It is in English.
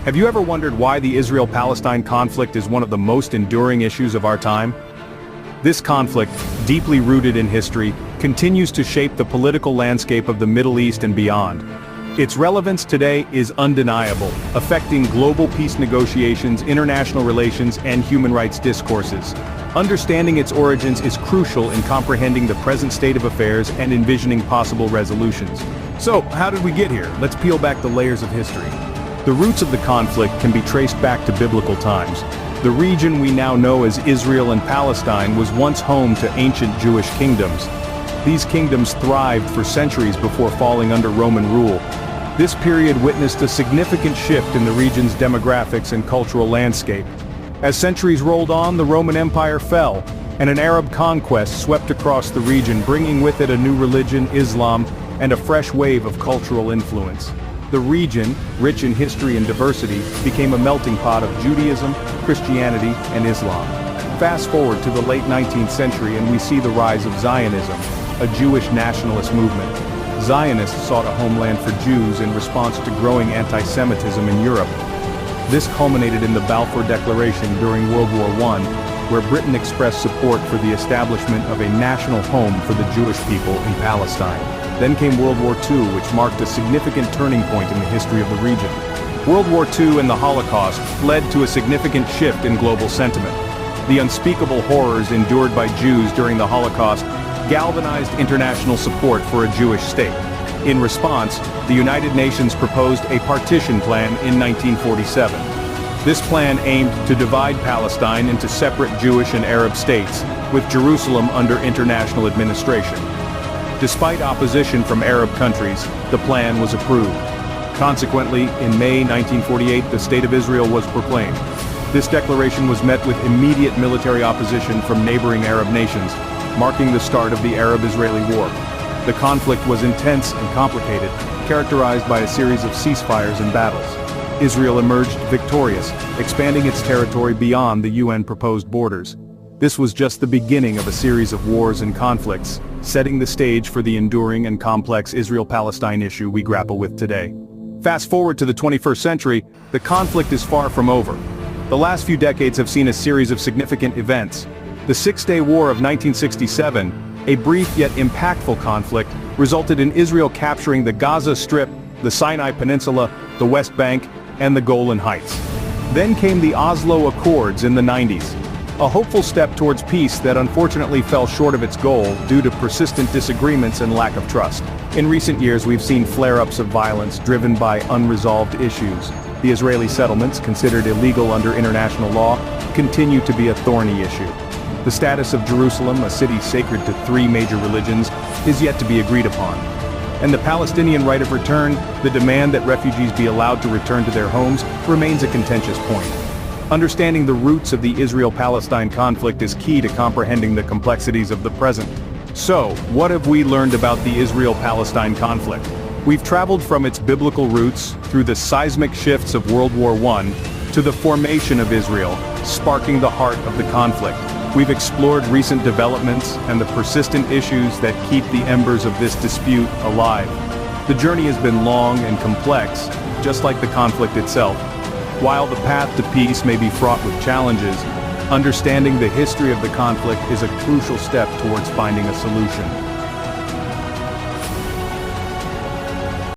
Have you ever wondered why the Israel-Palestine conflict is one of the most enduring issues of our time? This conflict, deeply rooted in history, continues to shape the political landscape of the Middle East and beyond. Its relevance today is undeniable, affecting global peace negotiations, international relations, and human rights discourses. Understanding its origins is crucial in comprehending the present state of affairs and envisioning possible resolutions. So, how did we get here? Let's peel back the layers of history. The roots of the conflict can be traced back to biblical times. The region we now know as Israel and Palestine was once home to ancient Jewish kingdoms. These kingdoms thrived for centuries before falling under Roman rule. This period witnessed a significant shift in the region's demographics and cultural landscape. As centuries rolled on, the Roman Empire fell, and an Arab conquest swept across the region, bringing with it a new religion, Islam, and a fresh wave of cultural influence. The region, rich in history and diversity, became a melting pot of Judaism, Christianity, and Islam. Fast forward to the late 19th century and we see the rise of Zionism, a Jewish nationalist movement. Zionists sought a homeland for Jews in response to growing anti-Semitism in Europe. This culminated in the Balfour Declaration during World War I, where Britain expressed support for the establishment of a national home for the Jewish people in Palestine. Then came World War II, which marked a significant turning point in the history of the region. World War II and the Holocaust led to a significant shift in global sentiment. The unspeakable horrors endured by Jews during the Holocaust galvanized international support for a Jewish state. In response, the United Nations proposed a partition plan in 1947. This plan aimed to divide Palestine into separate Jewish and Arab states, with Jerusalem under international administration. Despite opposition from Arab countries, the plan was approved. Consequently, in May 1948, the State of Israel was proclaimed. This declaration was met with immediate military opposition from neighboring Arab nations, marking the start of the Arab-Israeli War. The conflict was intense and complicated, characterized by a series of ceasefires and battles. Israel emerged victorious, expanding its territory beyond the UN-proposed borders. This was just the beginning of a series of wars and conflicts, setting the stage for the enduring and complex Israel-Palestine issue we grapple with today. Fast forward to the 21st century, the conflict is far from over. The last few decades have seen a series of significant events. The Six-Day War of 1967, a brief yet impactful conflict, resulted in Israel capturing the Gaza Strip, the Sinai Peninsula, the West Bank, and the Golan Heights. Then came the Oslo Accords in the 90s. A hopeful step towards peace that unfortunately fell short of its goal due to persistent disagreements and lack of trust. In recent years we've seen flare-ups of violence driven by unresolved issues. The Israeli settlements, considered illegal under international law, continue to be a thorny issue. The status of Jerusalem, a city sacred to three major religions, is yet to be agreed upon. And the Palestinian right of return, the demand that refugees be allowed to return to their homes, remains a contentious point. Understanding the roots of the Israel-Palestine conflict is key to comprehending the complexities of the present. So, what have we learned about the Israel-Palestine conflict? We've traveled from its biblical roots, through the seismic shifts of World War I, to the formation of Israel, sparking the heart of the conflict. We've explored recent developments and the persistent issues that keep the embers of this dispute alive. The journey has been long and complex, just like the conflict itself. While the path to peace may be fraught with challenges, understanding the history of the conflict is a crucial step towards finding a solution.